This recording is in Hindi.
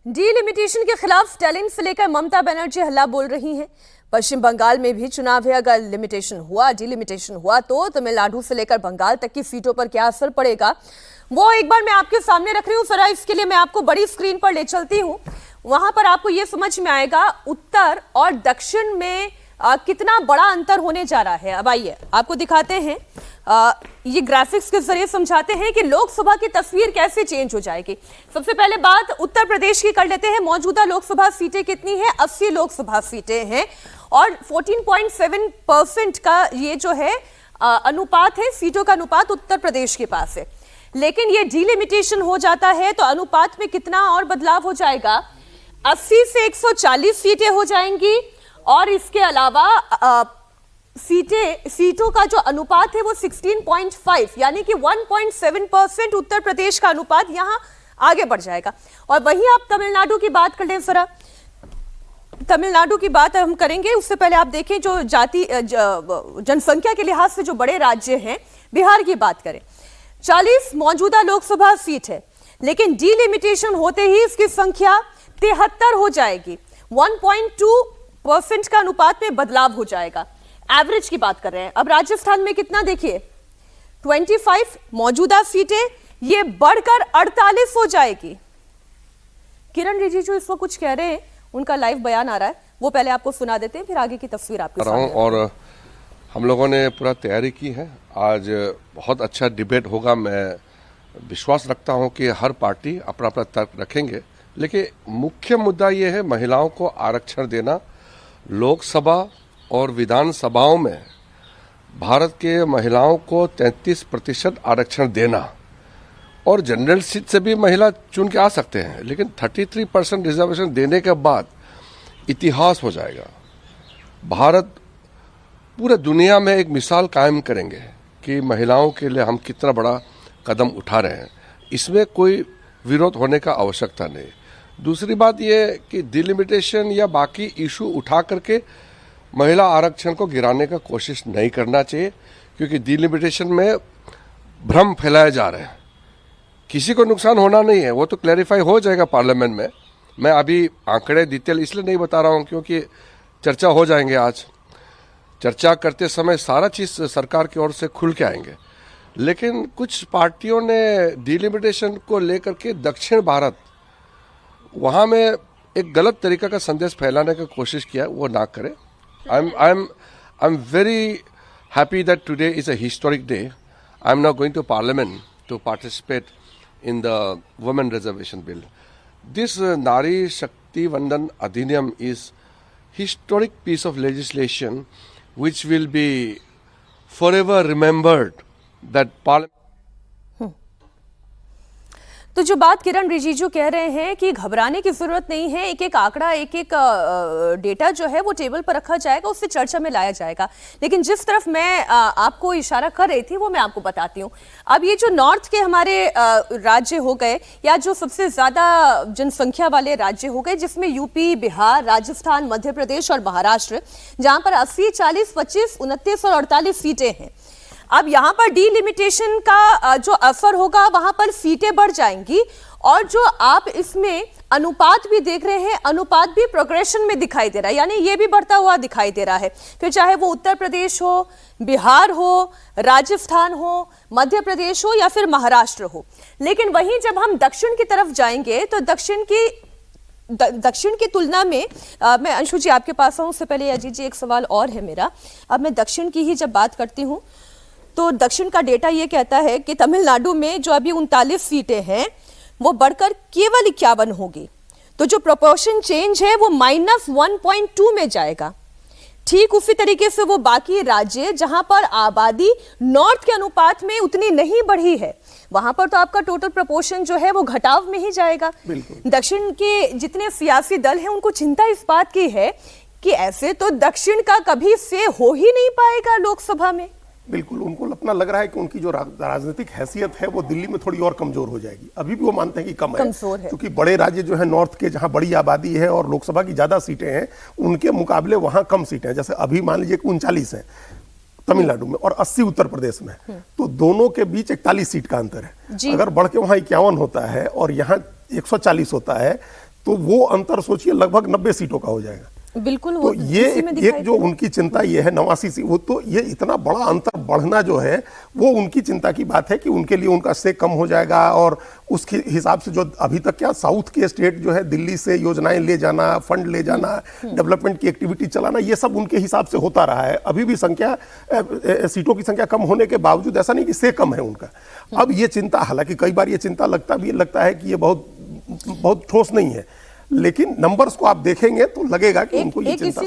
डीलिमिटेशन के खिलाफ टैलेंट से लेकर ममता बनर्जी हल्ला बोल रही हैं। पश्चिम बंगाल में भी चुनाव है, अगर डीलिमिटेशन हुआ तो तमिलनाडु से लेकर बंगाल तक की सीटों पर क्या असर पड़ेगा, वो एक बार मैं आपके सामने रख रही हूँ। जरा इसके लिए मैं आपको बड़ी स्क्रीन पर ले चलती हूँ, वहां पर आपको ये समझ में आएगा उत्तर और दक्षिण में कितना बड़ा अंतर होने जा रहा है। अब आइए आपको दिखाते हैं, ये ग्राफिक्स के जरिए समझाते हैं कि लोकसभा की तस्वीर कैसे चेंज हो जाएगी। सबसे पहले बात उत्तर प्रदेश की कर लेते हैं। मौजूदा लोकसभा सीटें कितनी हैं? 80 लोकसभा सीटें हैं और 14.7% का ये जो है अनुपात है, सीटों का अनुपात उत्तर प्रदेश के पास है। लेकिन ये डीलिमिटेशन हो जाता है तो अनुपात में कितना और बदलाव हो जाएगा? 80 से 140 सीटें हो जाएंगी और इसके अलावा सीटों का जो अनुपात है वो 16.5 यानी कि 1.7% उत्तर प्रदेश का अनुपात यहां आगे बढ़ जाएगा। और वहीं आप तमिलनाडु की बात कर लें, जरा तमिलनाडु की बात हम करेंगे। उससे पहले आप देखें जो जनसंख्या के लिहाज से जो बड़े राज्य हैं, बिहार की बात करें, 40 मौजूदा लोकसभा सीट है, लेकिन डीलिमिटेशन होते ही इसकी संख्या 73 हो जाएगी। 1.2% का अनुपात में बदलाव हो जाएगा। एवरेज की बात कर रहे हैं। अब राजस्थान में कितना देखिए, 25 मौजूदा सीटें, ये बढ़कर 48 हो जाएगी। किरण रिजिजू इस वक्त कुछ कह रहे हैं, उनका लाइव बयान आ रहा है, वो पहले आपको सुना देते हैं, फिर आगे की तस्वीर आपके सामने। और हम लोगों ने पूरा तैयारी की है, आज बहुत अच्छा डिबेट होगा। मैं विश्वास रखता हूं कि हर पार्टी अपना अपना तर्क रखेंगे, लेकिन मुख्य मुद्दा ये है महिलाओं को आरक्षण देना। लोकसभा और विधानसभाओं में भारत के महिलाओं को 33% आरक्षण देना, और जनरल सीट से भी महिला चुन के आ सकते हैं, लेकिन 33% रिजर्वेशन देने के बाद इतिहास हो जाएगा। भारत पूरे दुनिया में एक मिसाल कायम करेंगे कि महिलाओं के लिए हम कितना बड़ा कदम उठा रहे हैं। इसमें कोई विरोध होने का आवश्यकता नहीं। दूसरी बात यह कि डिलिमिटेशन या बाकी इशू उठा करके महिला आरक्षण को गिराने का कोशिश नहीं करना चाहिए, क्योंकि डिलिमिटेशन में भ्रम फैलाए जा रहे हैं। किसी को नुकसान होना नहीं है, वो तो क्लैरिफाई हो जाएगा पार्लियामेंट में। मैं अभी आंकड़े डिटेल इसलिए नहीं बता रहा हूं क्योंकि चर्चा हो जाएंगे। आज चर्चा करते समय सारा चीज सरकार की ओर से खुल के आएंगे, लेकिन कुछ पार्टियों ने डिलिमिटेशन को लेकर के दक्षिण भारत, वहां में एक गलत तरीका का संदेश फैलाने की कोशिश किया, वो ना करें। I'm very happy that today is a historic day. I'm now going to Parliament to participate in the Women Reservation Bill. This Nari Shakti Vandan Adhiniyam is historic piece of legislation which will be forever remembered that Parliament. तो जो बात किरण रिजिजू कह रहे हैं कि घबराने की जरूरत नहीं है, एक एक आंकड़ा, एक एक डेटा जो है वो टेबल पर रखा जाएगा, उससे चर्चा में लाया जाएगा। लेकिन जिस तरफ मैं आपको इशारा कर रही थी वो मैं आपको बताती हूँ। अब ये जो नॉर्थ के हमारे राज्य हो गए, या जो सबसे ज्यादा जनसंख्या वाले राज्य हो गए, जिसमें यूपी, बिहार, राजस्थान, मध्य प्रदेश और महाराष्ट्र, जहां पर 80, 40, 25, 29 और 48 सीटें हैं। अब यहां पर डीलिमिटेशन का जो असर होगा, वहां पर सीटें बढ़ जाएंगी, और जो आप इसमें अनुपात भी देख रहे हैं, अनुपात भी प्रोग्रेशन में दिखाई दे रहा है, यानी ये भी बढ़ता हुआ दिखाई दे रहा है। फिर चाहे वो उत्तर प्रदेश हो, बिहार हो, राजस्थान हो, मध्य प्रदेश हो या फिर महाराष्ट्र हो। लेकिन वहीं जब हम दक्षिण की तरफ जाएंगे तो दक्षिण की तुलना में मैं अंशु जी आपके पास आऊं, उससे पहले अजीत जी एक सवाल और है मेरा। अब मैं दक्षिण की ही जब बात करती हूं तो दक्षिण का डेटा ये कहता है कि तमिलनाडु में जो अभी 39 सीटें हैं वो बढ़कर केवल 51 होगी। तो जो प्रोपोर्शन चेंज है वो -1.2 में जाएगा। ठीक उसी तरीके से वो बाकी राज्य जहां पर आबादी नॉर्थ के अनुपात में उतनी नहीं बढ़ी है, वहां पर तो आपका टोटल प्रोपोर्शन जो है वो घटाव में ही जाएगा। दक्षिण के जितने सियासी दल हैं उनको चिंता इस बात की है कि ऐसे तो दक्षिण का कभी से हो ही नहीं पाएगा लोकसभा में। बिल्कुल, उनको अपना लग रहा है कि उनकी जो राजनीतिक हैसियत है वो दिल्ली में थोड़ी और कमजोर हो जाएगी। अभी भी वो मानते हैं कि कम है, क्योंकि बड़े राज्य जो है नॉर्थ के, जहां बड़ी आबादी है और लोकसभा की ज्यादा सीटें हैं, उनके मुकाबले वहां कम सीटें हैं। जैसे अभी मान लीजिए 39 है तमिलनाडु में और 80 उत्तर प्रदेश में, तो दोनों के बीच 41 सीट का अंतर है। अगर बढ़ के वहां 51 होता है और यहाँ 140 होता है तो वो अंतर सोचिए लगभग 90 सीटों का हो जाएगा। बिल्कुल तो ये इसी में एक दिखाई जो उनकी चिंता ये है 89 सीट, वो तो ये इतना बड़ा अंतर बढ़ना जो है वो उनकी चिंता की बात है कि उनके लिए उनका स्टेक कम हो जाएगा। और उसके हिसाब से जो अभी तक क्या साउथ के स्टेट जो है दिल्ली से योजनाएं ले जाना, फंड ले जाना, डेवलपमेंट की एक्टिविटी चलाना, ये सब उनके हिसाब से होता रहा है। अभी भी सीटों की संख्या कम होने के बावजूद ऐसा नहीं कि स्टेक कम है उनका। अब ये चिंता, हालांकि कई बार ये चिंता लगता है कि ये बहुत ठोस नहीं है, लेकिन नंबर्स को आप देखेंगे तो लगेगा कि उनको ये चिंता